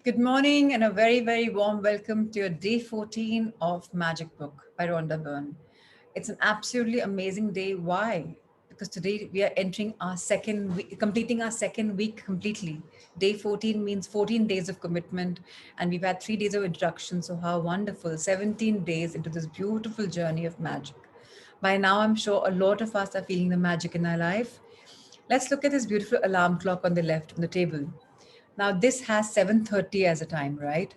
Good morning and a very, very warm welcome to your day 14 of Magic Book by Rhonda Byrne. It's an absolutely amazing day. Why? Because today we are entering our second week, completing our second week completely. Day 14 means 14 days of commitment, and we've had 3 days of introduction. So, how wonderful! 17 days into this beautiful journey of magic. By now, I'm sure a lot of us are feeling the magic in our life. Let's look at this beautiful alarm clock on the left on the table. Now this has 7:30 as a time, right?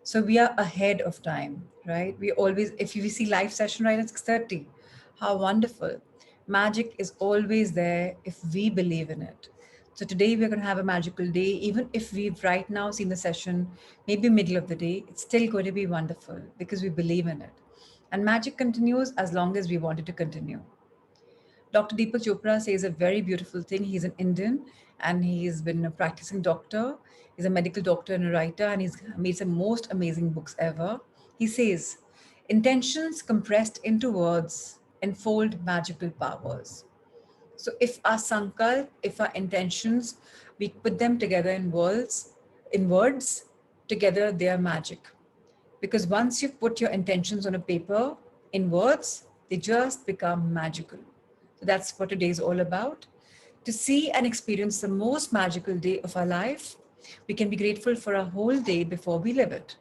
So we are ahead of time, right? We always, if you see live session right at 6:30, how wonderful. Magic is always there if we believe in it. So today we're going to have a magical day. Even if we've right now seen the session, maybe middle of the day, it's still going to be wonderful because we believe in it. And magic continues as long as we want it to continue. Dr. Deepak Chopra says a very beautiful thing. He's an Indian and he's been a practicing doctor. He's a medical doctor and a writer, and he's made some most amazing books ever. He says, intentions compressed into words enfold magical powers. So if our sankalp, if our intentions, we put them together in words, together they are magic. Because once you put your intentions on a paper in words, they just become magical. So that's what today is all about. To see and experience the most magical day of our life, we can be grateful for a whole day before we live it.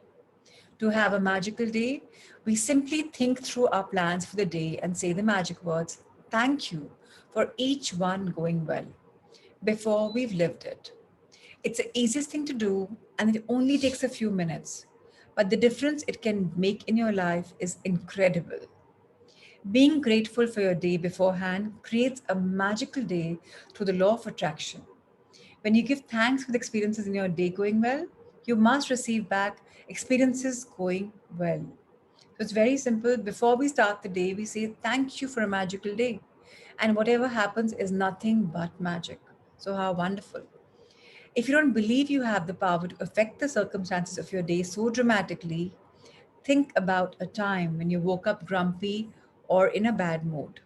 To have a magical day, we simply think through our plans for the day and say the magic words, thank you for each one going well, before we've lived it. It's the easiest thing to do, and it only takes a few minutes. But the difference it can make in your life is incredible. Being grateful for your day beforehand creates a magical day through the law of attraction. When you give thanks for the experiences in your day going well, you must receive back experiences going well. So it's very simple. Before we start the day, we say, thank you for a magical day. And whatever happens is nothing but magic. So, how wonderful. If you don't believe you have the power to affect the circumstances of your day so dramatically, think about a time when you woke up grumpy or in a bad mood.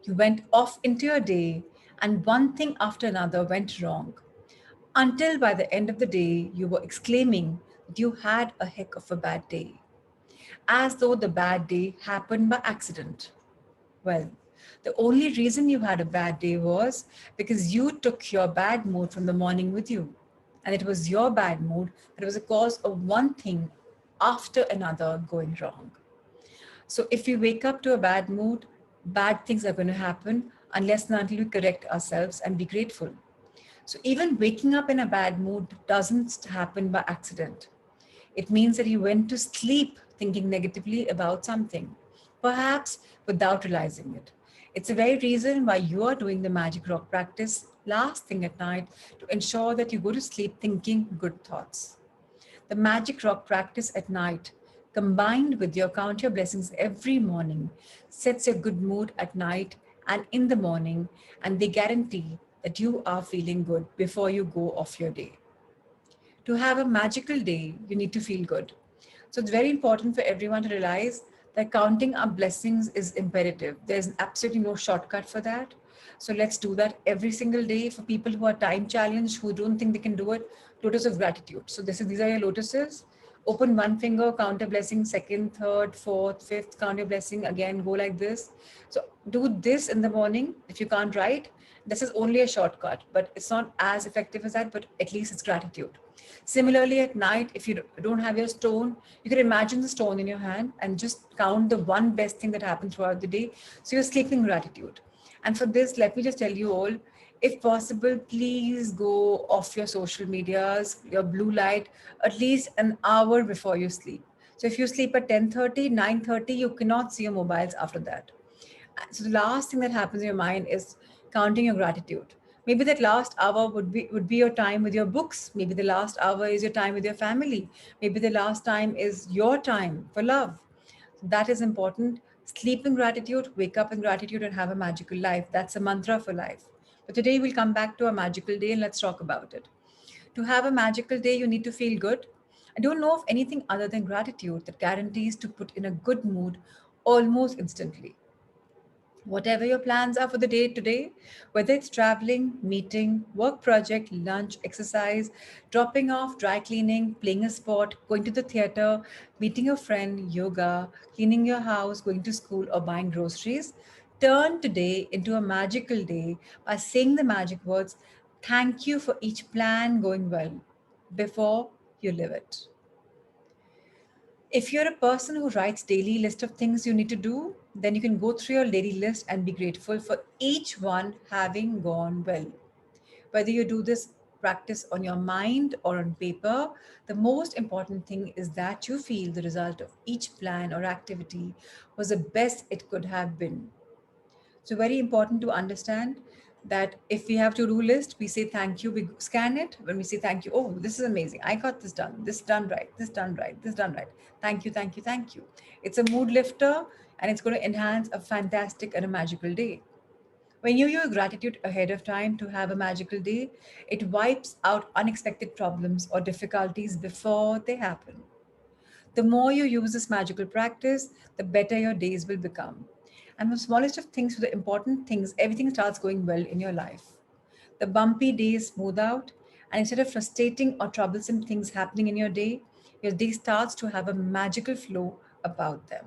You went off into your day and one thing after another went wrong. Until by the end of the day, you were exclaiming that you had a heck of a bad day, as though the bad day happened by accident. Well, the only reason you had a bad day was because you took your bad mood from the morning with you. And it was your bad mood that was the cause of one thing after another going wrong. So if we wake up to a bad mood, bad things are going to happen unless and until we correct ourselves and be grateful. So even waking up in a bad mood doesn't happen by accident. It means that you went to sleep thinking negatively about something, perhaps without realizing it. It's the very reason why you are doing the magic rock practice last thing at night to ensure that you go to sleep thinking good thoughts. The magic rock practice at night, combined with your count your blessings every morning, sets your good mood at night and in the morning, and they guarantee that you are feeling good before you go off your day. To have a magical day, you need to feel good. So it's very important for everyone to realize that counting our blessings is imperative. There's absolutely no shortcut for that. So let's do that every single day. For people who are time challenged, who don't think they can do it, lotus of gratitude. So these are your lotuses. Open one finger, count a blessing, second, third, fourth, fifth, count your blessing again, go like this. So do this in the morning. If you can't write, this is only a shortcut, but it's not as effective as that, but at least it's gratitude. Similarly, at night, if you don't have your stone, you can imagine the stone in your hand and just count the one best thing that happened throughout the day. So you're sleeping gratitude. And for this, let me just tell you all, if possible, please go off your social medias, your blue light, at least an hour before you sleep. So if you sleep at 10:30, 9:30, you cannot see your mobiles after that. So the last thing that happens in your mind is counting your gratitude. Maybe that last hour would be your time with your books. Maybe the last hour is your time with your family. Maybe the last time is your time for love. That is important. Sleep in gratitude, wake up in gratitude, and have a magical life. That's a mantra for life. But today we'll come back to a magical day and let's talk about it. To have a magical day, you need to feel good. I don't know of anything other than gratitude that guarantees to put in a good mood almost instantly. Whatever your plans are for the day today, whether it's traveling, meeting, work project, lunch, exercise, dropping off, dry cleaning, playing a sport, going to the theater, meeting a friend, yoga, cleaning your house, going to school, or buying groceries, turn today into a magical day by saying the magic words, thank you for each plan going well before you live it. If you're a person who writes daily list of things you need to do, then you can go through your daily list and be grateful for each one having gone well. Whether you do this practice on your mind or on paper, the most important thing is that you feel the result of each plan or activity was the best it could have been. So very important to understand that if we have to-do list, we say thank you, we scan it. When we say thank you, oh, this is amazing. I got this done right, this done right, this done right. Thank you, thank you, thank you. It's a mood lifter and it's going to enhance a fantastic and a magical day. When you use gratitude ahead of time to have a magical day, it wipes out unexpected problems or difficulties before they happen. The more you use this magical practice, the better your days will become. And from smallest of things to the important things, everything starts going well in your life. The bumpy days smooth out, and instead of frustrating or troublesome things happening in your day starts to have a magical flow about them.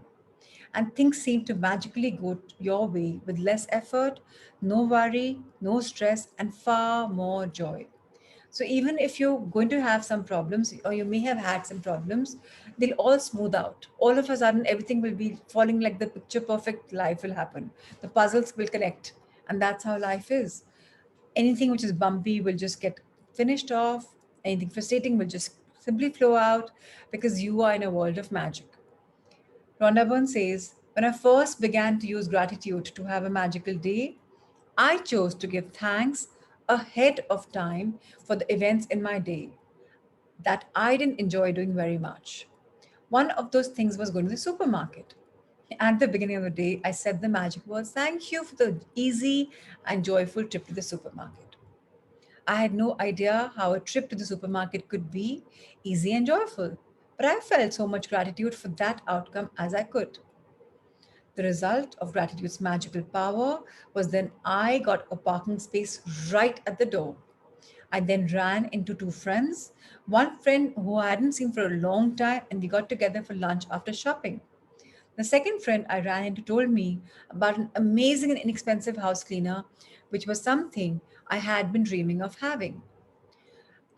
And things seem to magically go your way with less effort, no worry, no stress, and far more joy. So even if you're going to have some problems, or you may have had some problems, they'll all smooth out. All of a sudden, everything will be falling like the picture perfect life will happen. The puzzles will connect. And that's how life is. Anything which is bumpy will just get finished off. Anything frustrating will just simply flow out because you are in a world of magic. Rhonda Byrne says, when I first began to use gratitude to have a magical day, I chose to give thanks ahead of time for the events in my day that I didn't enjoy doing very much. One of those things was going to the supermarket. At the beginning of the day, I said the magic words, thank you for the easy and joyful trip to the supermarket. I had no idea how a trip to the supermarket could be easy and joyful, but I felt so much gratitude for that outcome as I could. The result of gratitude's magical power was then I got a parking space right at the door. I then ran into two friends, one friend who I hadn't seen for a long time, and we got together for lunch after shopping. The second friend I ran into told me about an amazing and inexpensive house cleaner, which was something I had been dreaming of having.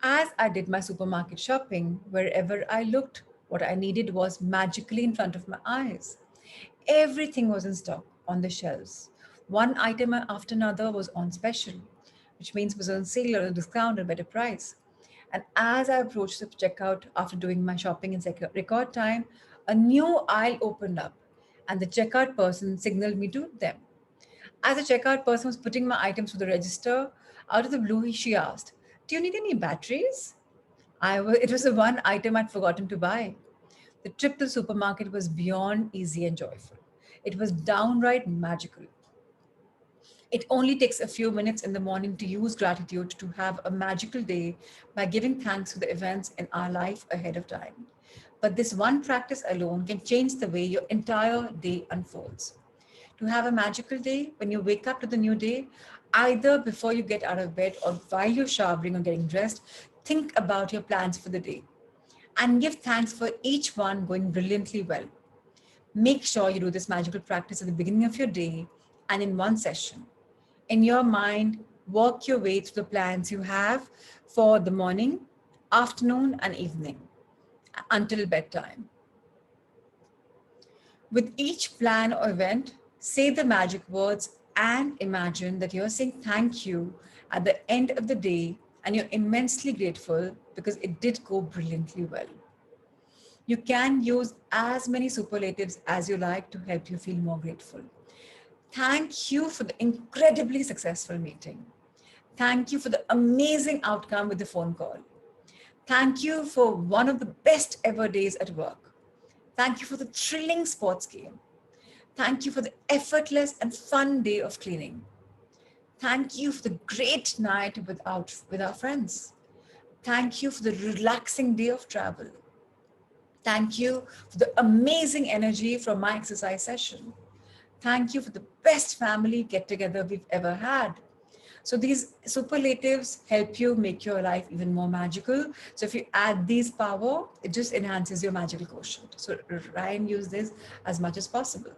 As I did my supermarket shopping, wherever I looked, what I needed was magically in front of my eyes. Everything was in stock on the shelves. One item after another was on special, which means was on sale or a discount or better price. And as I approached the checkout after doing my shopping in record time, a new aisle opened up and the checkout person signaled me to them. As the checkout person was putting my items through the register, out of the blue, she asked, do you need any batteries? It was the one item I'd forgotten to buy. The trip to the supermarket was beyond easy and joyful. It was downright magical. It only takes a few minutes in the morning to use gratitude to have a magical day by giving thanks for the events in our life ahead of time. But this one practice alone can change the way your entire day unfolds. To have a magical day when you wake up to the new day, either before you get out of bed or while you're showering or getting dressed, think about your plans for the day and give thanks for each one going brilliantly well. Make sure you do this magical practice at the beginning of your day and in one session. In your mind, work your way through the plans you have for the morning, afternoon, and evening until bedtime. With each plan or event, say the magic words and imagine that you're saying thank you at the end of the day and you're immensely grateful because it did go brilliantly well. You can use as many superlatives as you like to help you feel more grateful. Thank you for the incredibly successful meeting. Thank you for the amazing outcome with the phone call. Thank you for one of the best ever days at work. Thank you for the thrilling sports game. Thank you for the effortless and fun day of cleaning. Thank you for the great night with our friends. Thank you for the relaxing day of travel. Thank you for the amazing energy from my exercise session. Thank you for the best family get together we've ever had. So these superlatives help you make your life even more magical. So if you add these power, it just enhances your magical quotient. So Ryan, use this as much as possible.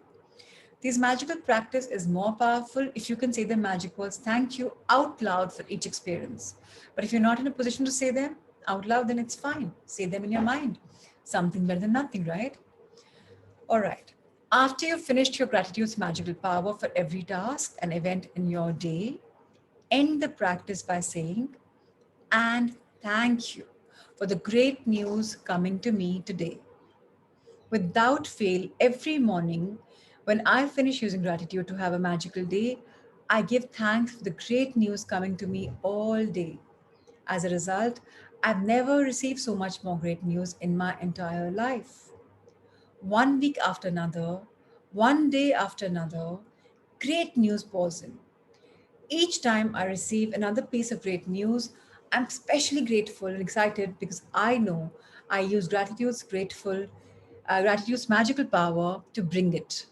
This magical practice is more powerful if you can say the magic words thank you out loud for each experience. But if you're not in a position to say them out loud, then it's fine. Say them in your mind. Something better than nothing, right? All right. After you've finished your gratitude's magical power for every task and event in your day, end the practice by saying, and thank you for the great news coming to me today. Without fail, every morning when I finish using gratitude to have a magical day, I give thanks for the great news coming to me all day. As a result, I've never received so much more great news in my entire life. One week after another, one day after another, great news pours in. Each time I receive another piece of great news, I'm especially grateful and excited because I know I use gratitude's magical power to bring it.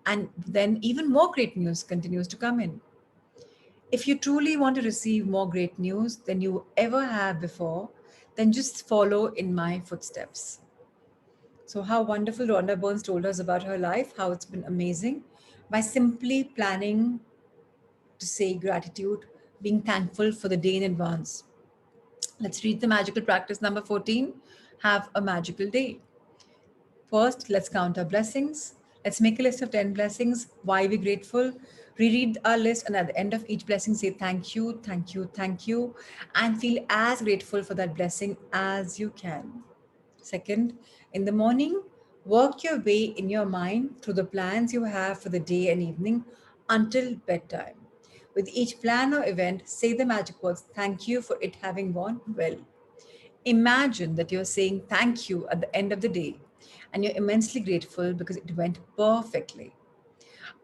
And then even more great news continues to come in. If you truly want to receive more great news than you ever have before, then just follow in my footsteps. So, how wonderful Rhonda Burns told us about her life, how it's been amazing by simply planning to say gratitude, being thankful for the day in advance. Let's read the magical practice number 14. Have a magical day. First, let's count our blessings. Let's make a list of 10 blessings. Why we're grateful. Reread our list, and at the end of each blessing, say thank you, thank you, thank you, and feel as grateful for that blessing as you can. Second, in the morning, work your way in your mind through the plans you have for the day and evening until bedtime. With each plan or event, say the magic words, thank you for it having gone well. Imagine that you're saying thank you at the end of the day and you're immensely grateful because it went perfectly.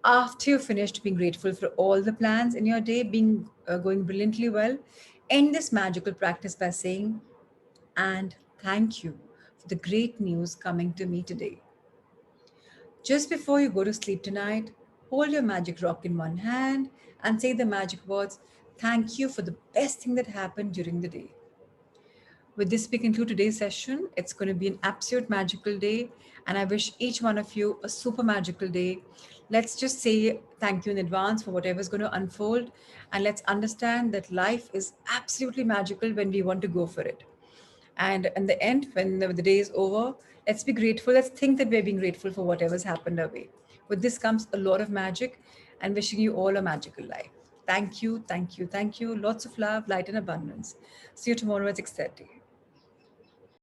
After you've finished being grateful for all the plans in your day being going brilliantly well, end this magical practice by saying, and thank you for the great news coming to me today. Just before you go to sleep tonight, hold your magic rock in one hand and say the magic words, thank you for the best thing that happened during the day. With this, we conclude today's session. It's going to be an absolute magical day, and I wish each one of you a super magical day. Let's just say thank you in advance for whatever's going to unfold, and let's understand that life is absolutely magical when we want to go for it. And in the end, when the day is over, let's be grateful. Let's think that we're being grateful for whatever's happened our way. With this comes a lot of magic, and wishing you all a magical life. Thank you, thank you, thank you. Lots of love, light, and abundance. See you tomorrow at 6:30.